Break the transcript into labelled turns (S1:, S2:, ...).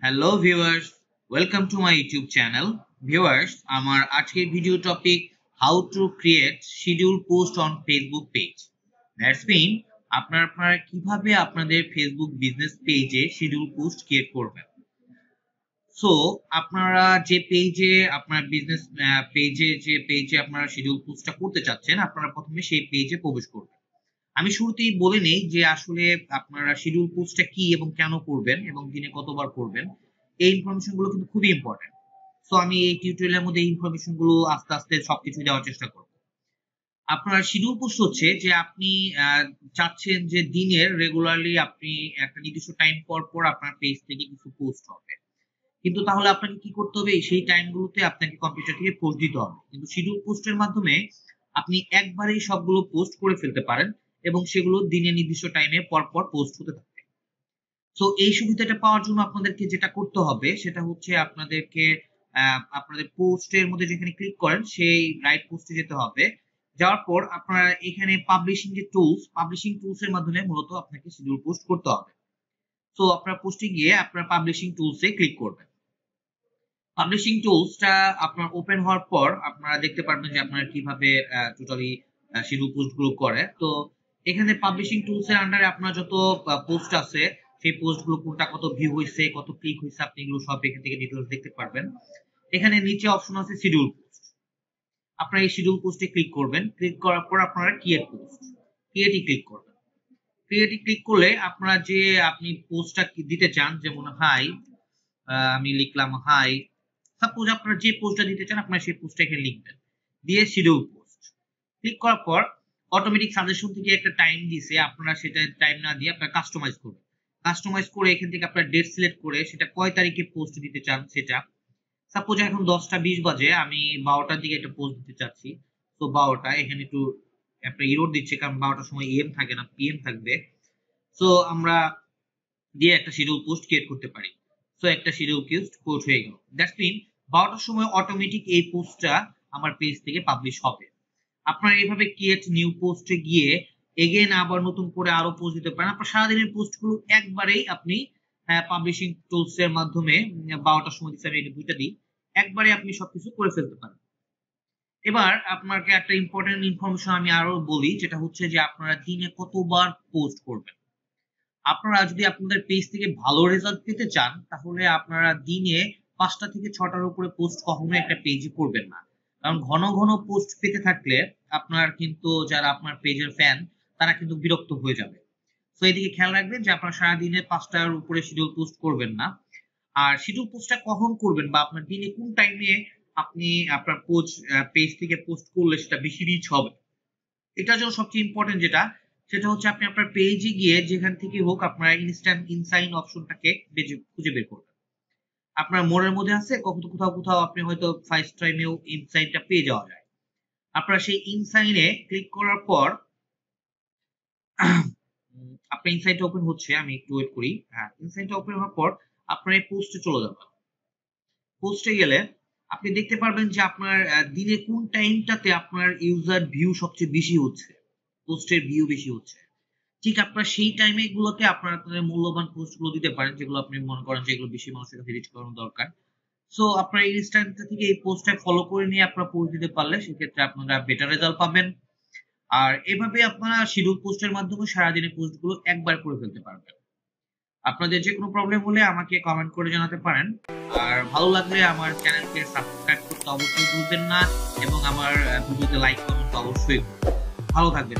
S1: Hello viewers, welcome to my YouTube channel. Viewers, আমার আজকের video topic how to create schedule post on Facebook page. That's mean আপনারা কিভাবে আপনাদের Facebook business পেজে schedule post create করবেন। So আপনারা যে পেজে আপনার বিজনেস পেজে আপনারা শিডিউল পোস্টটা করতে চাচ্ছেন, আপনারা প্রথমে সেই পেজে প্রবেশ করবেন। আমি শুরুতেই বলে নেই যে আসলে আপনারা শিডিউল পোস্টটা কি এবং কেন করবেন এবং দিনে কতবার করবেন, এই ইনফরমেশন গুলো কিন্তু খুবই ইম্পর্টেন্ট। সো আমি এই টিউটোরিয়ালের মধ্যে এই ইনফরমেশন গুলো আস্তে আস্তে সবকিছু দেওয়ার চেষ্টা করব। আপনার শিডিউল পোস্ট হচ্ছে যে আপনি চাচ্ছেন যে দিনের রেগুলারলি আপনি একটা নির্দিষ্ট টাইম পর পর আপনার পেজ থেকে কিছু পোস্ট হবে, কিন্তু তাহলে আপনাকে কি করতে হবে, সেই টাইমগুলোতে আপনাকে কম্পিউটার থেকে পোস্ট দিতে হবে। কিন্তু শিডিউল পোস্টের মাধ্যমে আপনি একবারেই সবগুলো পোস্ট করে ফেলতে পারেন এবং সেগুলো দিনে নির্দিষ্ট টাইমে পর পর পোস্ট হতে থাকে। তো এই সুবিধাটা পাওয়ার জন্য আপনাদেরকে যেটা করতে হবে সেটা হচ্ছে আপনাদেরকে আপনাদের পোস্টের মধ্যে যেখানে ক্লিক করেন সেই রাইট পোস্টে যেতে হবে। যাওয়ার পর আপনারা এখানে পাবলিশিং টুলস এর মাধ্যমে মূলত আপনাকে শিডিউল পোস্ট করতে হবে। তো আপনার পোস্টে গিয়ে আপনার পাবলিশিং টুলস এ ক্লিক করবেন। পাবলিশিং টুলসটা আপনার ওপেন হওয়ার পর আপনারা দেখতে পারবেন যে আপনারা কিভাবে টোটালি শিডিউল পোস্ট গুলো করে। তো এখানে পাবলিশিং টুলস এর আন্ডারে আপনার যত পোস্ট আছে সেই পোস্ট গুলো কোনটা কত ভিউ হয়েছে, কত ক্লিক হয়েছে, আপনি এগুলো সব এখান থেকে ডিটেইলস দেখতে পারবেন। এখানে নিচে অপশন আছে শিডিউল পোস্ট। আপনারা এই শিডিউল পোস্টে ক্লিক করবেন। ক্লিক করার পর আপনারা ক্রিয়েটে ক্লিক করবেন। ক্রিয়েটে ক্লিক করলে আপনারা যে আপনি পোস্টটা দিতে চান, যেমন হাই, আমি লিখলাম হাই। সাপোজ আপনারা যে পোস্টটা দিতে চান আপনারা সেই পোস্টটা এখানে লিখবেন, দিয়ে শিডিউল পোস্ট ক্লিক করার পর অটোমেটিক সাজেশন থেকে একটা টাইম দিয়েছে, আপনারা সেটা টাইম না দিয়ে আপনারা কাস্টমাইজ করবেন। কাস্টমাইজ করে এখান থেকে আপনারা ডেট সিলেক্ট করে সেটা কয় তারিখে পোস্ট দিতে চান সেটা। সাপোজ এখন 10টা 20 বাজে, আমি 12টার দিকে একটা পোস্ট দিতে চাচ্ছি। তো 12টা, এখানে একটু একটা ইরোর দিচ্ছে কারণ 12টার সময় এম থাকে না, পিএম থাকবে। সো আমরা দিয়ে একটা শিডিউল পোস্ট ক্রিয়েট করতে পারি। সো একটা শিডিউল পোস্ট হয়ে গেল। দ্যাটস মিন 12টার সময় অটোমেটিক এই পোস্টটা আমার পেজ থেকে পাবলিশ হবে। আপনারা এইভাবে ক্রিয়েট নিউ পোস্টে গিয়ে এগেইন আবার নতুন করে আরো পোস্ট দিতে পারেন। আপনার সারাদিনের পোস্টগুলো একবারেই আপনি পাবলিশিং টুলস এর মাধ্যমে 12টার সময় দিচ্ছি, আমি এটা 2টা দিই, একবারে আপনি সবকিছু করে ফেলতে পারেন। এবার আপনাকে একটা ইম্পর্টেন্ট ইনফরমেশন আমি আরো বলি, যেটা হচ্ছে যে আপনারা দিনে কতবার পোস্ট করবেন। আপনারা যদি আপনাদের পেজ থেকে ভালো রেজাল্ট পেতে চান তাহলে আপনারা দিনে 5টা থেকে 6টার উপরে পোস্ট কখনো একটা পেজে করবেন না, কারণ ঘন ঘন পোস্ট পেতে থাকলে আপনার কিন্তু যারা আপনার পেজের ফ্যান তারা কিন্তু বিরক্ত হয়ে যাবে। তো এদিকে খেয়াল রাখবেন যে আপনারা সারাদিনে 5টার উপরে শিডিউল পোস্ট করবেন না। আর শিডিউল পোস্টটা কখন করবেন বা আপনার দিনে কোন টাইমে আপনি আপনার পেজ থেকে পোস্ট করলে সেটা বেশি রিচ হবে, এটার জন্য সবচেয়ে ইম্পর্টেন্ট সেটা হচ্ছে আপনি আপনার পেজে গিয়ে যেখান থেকে হোক আপনারা ইনস্ট্যান্ট ইনসাইন অপশনটাকে খুঁজে বের করবেন। আপনার মোড়ের মধ্যে আছে, কোথাও কোথাও আপনি হয়তো ফার্স্ট টাইমেও ইনসাইনটা পেয়ে যাওয়া যায়। আপনারা সেই ইনসাইনে ক্লিক করার পর আপনার ইনসাইনটা ওপেন হচ্ছে, আমি একটু ওয়েট করি। হ্যাঁ, ইনসাইনটা ওপেন হওয়ার পর আপনার এই পোস্টে চলে যাবেন। পোস্টে গেলে আপনি দেখতে পারবেন যে আপনার দিনে কোন টাইমটাতে আপনার ইউজার ভিউ সবচেয়ে বেশি হচ্ছে, পোস্টের ভিউ বেশি হচ্ছে। ঠিক আপনার সেই টাইমে গুলোতে আপনারা আপনাদের মূল্যবান পোস্ট গুলো দিতে পারেন, যেগুলো আপনি মনে করেন যে এগুলো বেশি মানুষের কাছে রিচ করানো দরকার। সো আপনার এই ইনস্ট্যান্টটা থেকে এই পোস্টটা ফলো করে নিয়ে আপনারা পোস্ট দিতে পারলে সেক্ষেত্রে আপনারা বেটার রেজাল্ট পাবেন। আর এভাবে আপনারা শিডিউল পোস্টের মাধ্যমে সারাদিনের পোস্ট গুলো একবার করে ফেলতে পারবেন। আপনাদের যে কোনো প্রবলেম হলে আমাকে কমেন্ট করে জানাতে পারেন। আর ভালো লাগলে আমার চ্যানেলকে সাবস্ক্রাইব করতে অবশ্যই ভুলবেন না এবং আমার ভিডিওতে লাইক কমেন্ট অবশ্যই করবেন। ভালো থাকবেন।